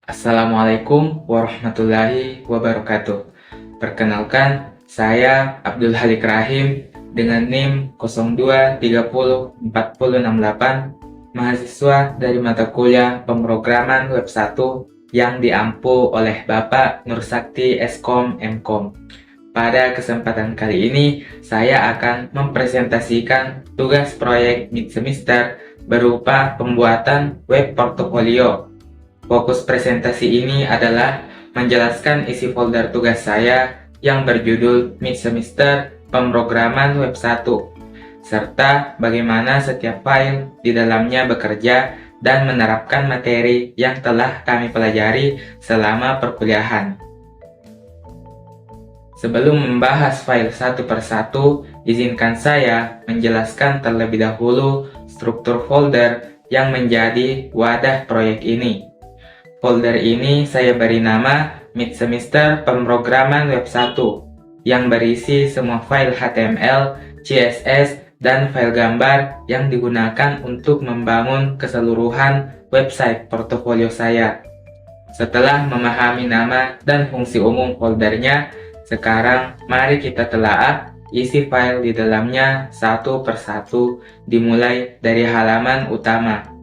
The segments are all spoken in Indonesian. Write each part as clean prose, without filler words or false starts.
Assalamualaikum warahmatullahi wabarakatuh. Perkenalkan, saya Abdul Halik Rahim dengan NIM 02304068, mahasiswa dari mata kuliah Pemrograman Web 1 yang diampu oleh Bapak Nur Sakti Eskom Mkom. Pada kesempatan kali ini, saya akan mempresentasikan tugas proyek mid semester berupa pembuatan web portofolio. Fokus presentasi ini adalah menjelaskan isi folder tugas saya yang berjudul Mid Semester Pemrograman Web 1, serta bagaimana setiap file di dalamnya bekerja dan menerapkan materi yang telah kami pelajari selama perkuliahan. Sebelum membahas file satu persatu, izinkan saya menjelaskan terlebih dahulu struktur folder yang menjadi wadah proyek ini. Folder ini saya beri nama Mid Semester Pemrograman Web 1 yang berisi semua file HTML, CSS, dan file gambar yang digunakan untuk membangun keseluruhan website portofolio saya. Setelah memahami nama dan fungsi umum foldernya, sekarang mari kita telaah isi file di dalamnya satu persatu dimulai dari halaman utama.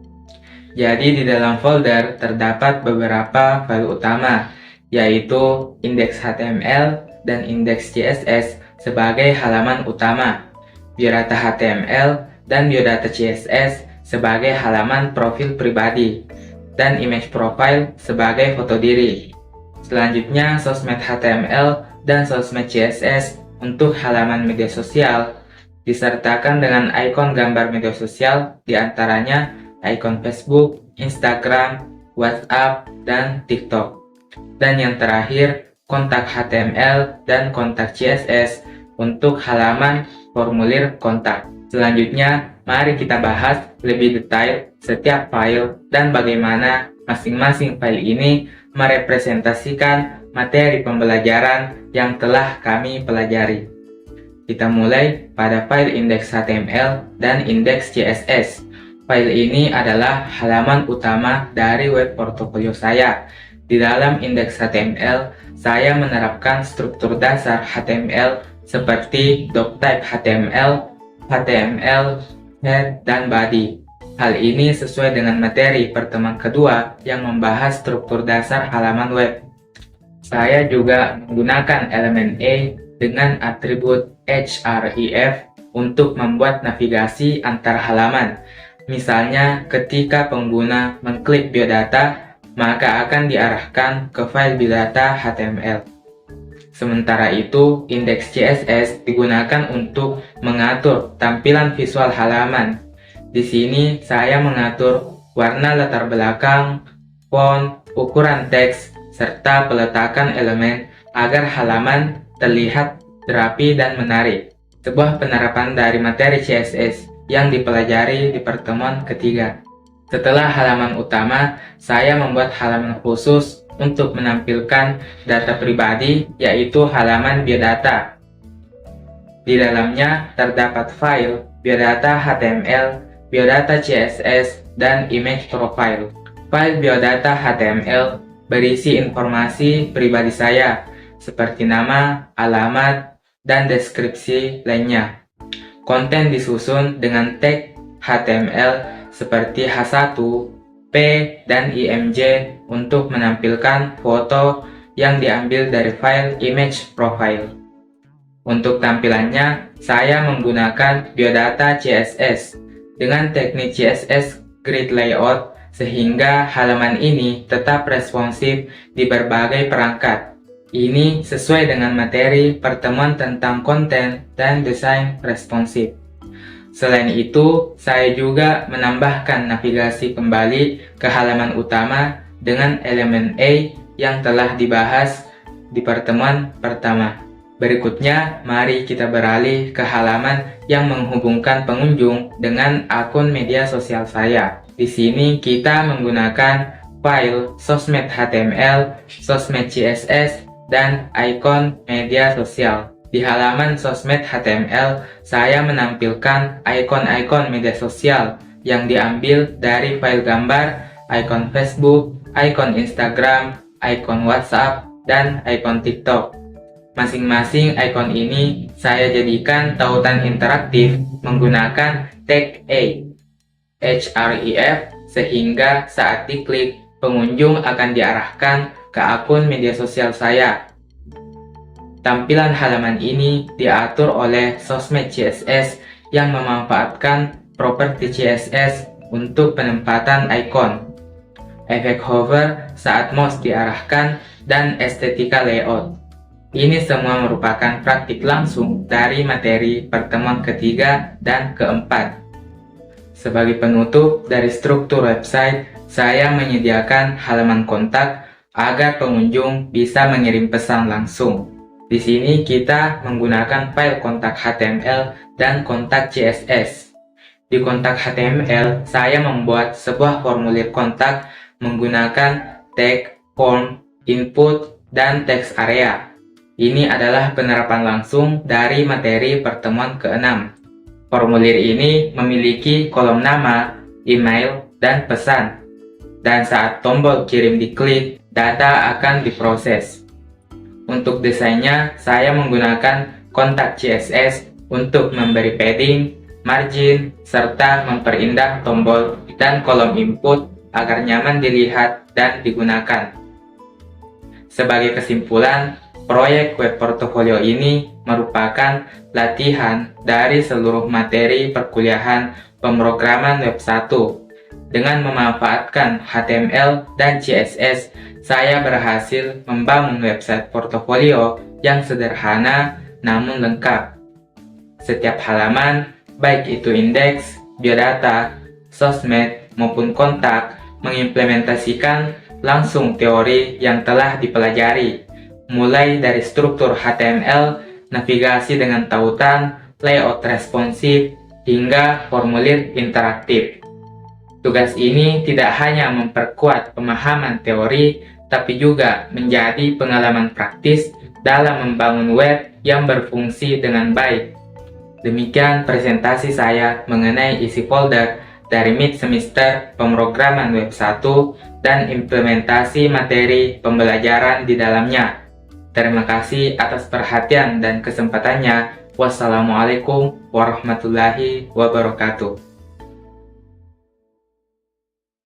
Jadi di dalam folder terdapat beberapa file utama, yaitu index.html dan index.css sebagai halaman utama, biodata HTML dan biodata CSS sebagai halaman profil pribadi, dan image profile sebagai foto diri. Selanjutnya sosmed HTML dan sosmed CSS untuk halaman media sosial, disertakan dengan ikon gambar media sosial, diantaranya ikon Facebook, Instagram, WhatsApp, dan TikTok. Dan yang terakhir, kontak HTML dan kontak CSS untuk halaman formulir kontak. Selanjutnya, mari kita bahas lebih detail setiap file dan bagaimana masing-masing file ini merepresentasikan materi pembelajaran yang telah kami pelajari. Kita mulai pada file index.html dan index.css. File ini adalah halaman utama dari web portofolio saya. Di dalam index.html, saya menerapkan struktur dasar HTML seperti doctype HTML, HTML, head, dan body. Hal ini sesuai dengan materi pertemuan kedua yang membahas struktur dasar halaman web. Saya juga menggunakan elemen A dengan atribut href untuk membuat navigasi antar halaman. Misalnya, ketika pengguna mengklik biodata, maka akan diarahkan ke file biodata HTML. Sementara itu, indeks CSS digunakan untuk mengatur tampilan visual halaman. Di sini, saya mengatur warna latar belakang, font, ukuran teks, serta peletakan elemen agar halaman terlihat rapi dan menarik. Sebuah penerapan dari materi CSS yang dipelajari di pertemuan ketiga. Setelah halaman utama, saya membuat halaman khusus untuk menampilkan data pribadi, yaitu halaman biodata. Di dalamnya terdapat file biodata HTML, biodata CSS, dan image profile. File biodata HTML berisi informasi pribadi saya, seperti nama, alamat, dan deskripsi lainnya. Konten disusun dengan tag HTML seperti H1, P, dan IMG untuk menampilkan foto yang diambil dari file image profile. Untuk tampilannya, saya menggunakan biodata CSS dengan teknik CSS grid layout sehingga halaman ini tetap responsif di berbagai perangkat. Ini sesuai dengan materi pertemuan tentang konten dan desain responsif. Selain itu, saya juga menambahkan navigasi kembali ke halaman utama dengan elemen A yang telah dibahas di pertemuan pertama. Berikutnya, mari kita beralih ke halaman yang menghubungkan pengunjung dengan akun media sosial saya. Di sini kita menggunakan file sosmed HTML, sosmed CSS, dan ikon media sosial. Di halaman sosmed HTML, saya menampilkan ikon-ikon media sosial yang diambil dari file gambar, ikon Facebook, ikon Instagram, ikon WhatsApp, dan ikon TikTok. Masing-masing ikon ini saya jadikan tautan interaktif menggunakan tag href sehingga saat diklik, pengunjung akan diarahkan ke akun media sosial saya. Tampilan halaman ini diatur oleh sosmed CSS yang memanfaatkan properti CSS untuk penempatan ikon, efek hover saat mouse diarahkan, dan estetika layout. Ini semua merupakan praktik langsung dari materi pertemuan ketiga dan keempat. Sebagai penutup dari struktur website, saya menyediakan halaman kontak agar pengunjung bisa mengirim pesan langsung. Di sini kita menggunakan file kontak HTML dan kontak CSS. Di kontak HTML, saya membuat sebuah formulir kontak menggunakan tag, form, input, dan text area. Ini adalah penerapan langsung dari materi pertemuan ke-6. Formulir ini memiliki kolom nama, email, dan pesan. Dan saat tombol kirim diklik, data akan diproses. Untuk desainnya, saya menggunakan kontak CSS untuk memberi padding, margin, serta memperindah tombol dan kolom input agar nyaman dilihat dan digunakan. Sebagai kesimpulan, proyek web portofolio ini merupakan latihan dari seluruh materi perkuliahan pemrograman web 1. Dengan memanfaatkan HTML dan CSS, saya berhasil membangun website portofolio yang sederhana namun lengkap. Setiap halaman, baik itu indeks, biodata, sosmed, maupun kontak, mengimplementasikan langsung teori yang telah dipelajari, mulai dari struktur HTML, navigasi dengan tautan, layout responsif, hingga formulir interaktif. Tugas ini tidak hanya memperkuat pemahaman teori, tapi juga menjadi pengalaman praktis dalam membangun web yang berfungsi dengan baik. Demikian presentasi saya mengenai isi folder dari mid semester pemrograman web 1 dan implementasi materi pembelajaran di dalamnya. Terima kasih atas perhatian dan kesempatannya. Wassalamualaikum warahmatullahi wabarakatuh.